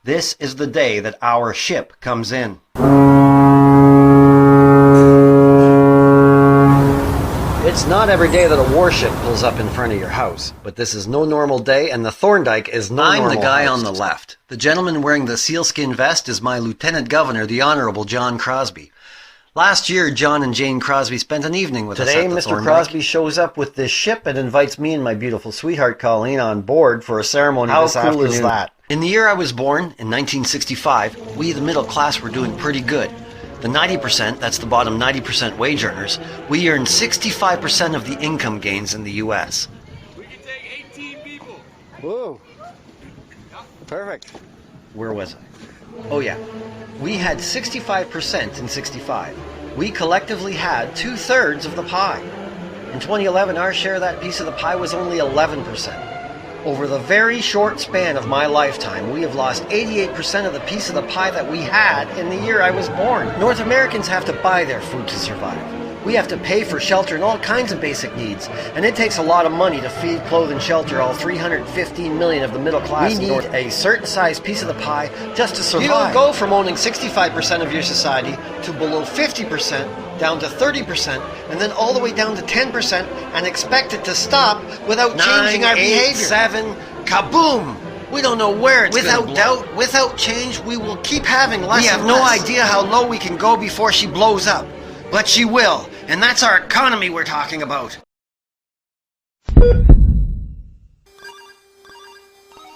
This is the day that our ship comes in. It's not every day that a warship pulls up in front of your house, but this is no normal day, and the Thorndike is no normal I'm the guy house. on the left. The gentleman wearing the sealskin vest is my Lieutenant Governor, the Honourable John Crosbie. Last year, John and Jane Crosbie spent an evening with us Today, at the Mr. Thorndike. Crosbie shows up with this ship and invites me and my beautiful sweetheart Colleen on board for a ceremony this afternoon. How cool is that? In the year I was born, in 1965, we, the middle class, were doing pretty good. The 90%, that's the bottom 90% wage earners, we earned 65% of the income gains in the U.S. We can take 18 people. Whoa. Perfect. Where was I? Oh yeah. We had 65% in 65. We collectively had 2/3 of the pie. In 2011, our share of that piece of the pie was only 11%. Over the very short span of my lifetime, we have lost 88% of the piece of the pie that we had in the year I was born. North Americans have to buy their food to survive. We have to pay for shelter and all kinds of basic needs, and it takes a lot of money to feed, clothe, and shelter all 315 million of the middle class. We need a certain size piece of the pie just to survive. You don't go from owning 65% of your society to below 50%, down to 30%, and then all the way down to 10%, and expect it to stop without changing our behavior. 7, kaboom! We don't know where it's going to blow. Without doubt, without change, we will keep having less and less. We have no idea how low we can go before she blows up. But she will, and that's our economy we're talking about.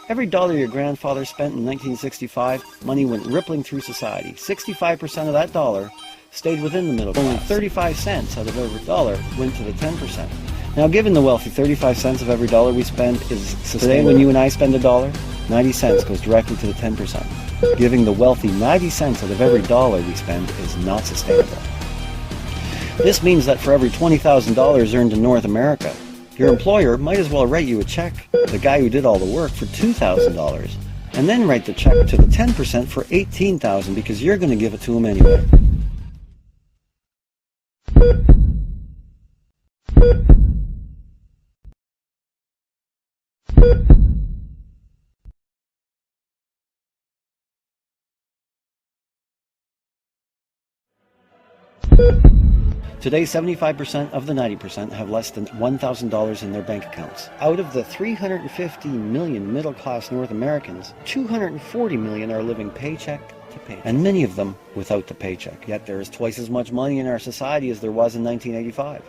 Every dollar your grandfather spent in 1965, money went rippling through society. 65% of that dollar stayed within the middle class. Only 35 cents out of every dollar went to the 10%. Now, given the wealthy, 35 cents of every dollar we spend is sustainable. Today, when you and I spend a dollar, 90 cents goes directly to the 10%. Giving the wealthy 90 cents out of every dollar we spend is not sustainable. This means that for every $20,000 earned in North America, your employer might as well write you a check, the guy who did all the work, for $2,000, and then write the check to the 10% for $18,000 because you're going to give it to him anyway. Today, 75% of the 90% have less than $1,000 in their bank accounts. Out of the 350 million middle-class North Americans, 240 million are living paycheck to paycheck, and many of them without the paycheck. Yet there is twice as much money in our society as there was in 1985.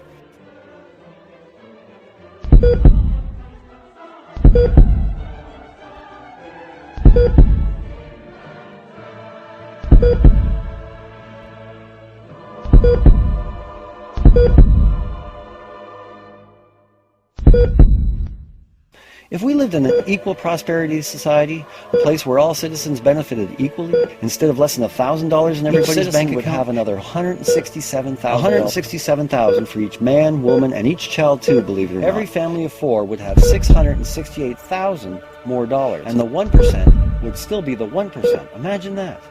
If we lived in an equal prosperity society, a place where all citizens benefited equally, instead of less than $1,000 in everybody's bank account, would have another $167,000 for each man, woman, and each child too, believe it or not. Every family of 4 would have $668,000 more dollars, and the 1% would still be the 1%. Imagine that.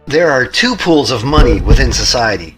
There are 2 pools of money within society,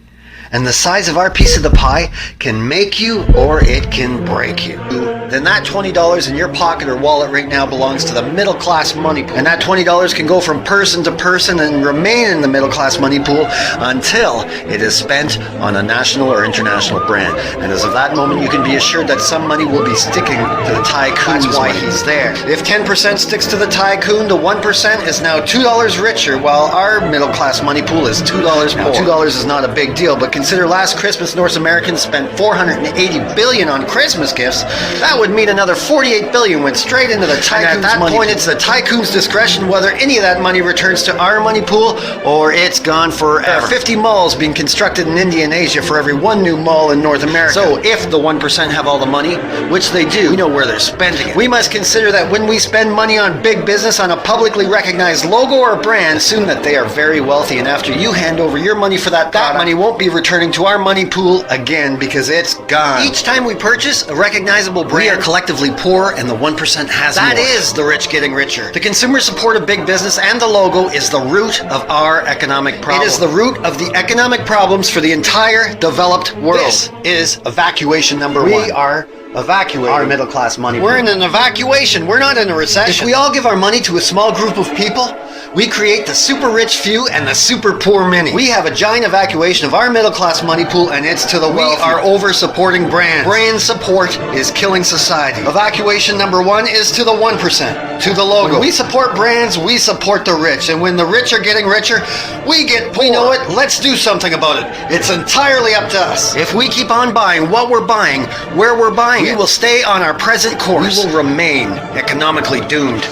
and the size of our piece of the pie can make you or it can break you. Then that $20 in your pocket or wallet right now belongs to the middle class money pool. And that $20 can go from person to person and remain in the middle class money pool until it is spent on a national or international brand. And as of that moment, you can be assured that some money will be sticking to the tycoon. That's why he's there. If 10% sticks to the tycoon, the 1% is now $2 richer, while our middle class money pool is $2 more. $2 is not a big deal, but consider last Christmas North Americans spent $480 billion on Christmas gifts. That would mean another $48 billion went straight into the tycoon's money. At that point, it's the tycoon's discretion whether any of that money returns to our money pool or it's gone forever. There are 50 malls being constructed in India and Asia for every 1 new mall in North America. So if the 1% have all the money, which they do, we know where they're spending it. We must consider that when we spend money on big business, on a publicly recognized logo or brand, assume that they are very wealthy, and after you hand over your money for that money won't be returning to our money pool again because it's gone. Each time we purchase a recognizable brand, we are collectively poor and the 1% has more. That is the rich getting richer. The consumer support of big business and the logo is the root of our economic problem. It is the root of the economic problems for the entire developed world. This is evacuation number 1. We are evacuating our middle class money. We're in an evacuation. We're not in a recession. If we all give our money to a small group of people, We create the super rich few and the super poor many. We have a giant evacuation of our middle class money pool, and it's to the wealthy. We are over supporting brands. Brand support is killing society. Evacuation number 1 is to the 1%, to the logo. When we support brands, we support the rich, and when the rich are getting richer, we get poor. We know it. Let's do something about it. It's entirely up to us. If we keep on buying what we're buying, where we're buying, we will stay on our present course. We will remain economically doomed.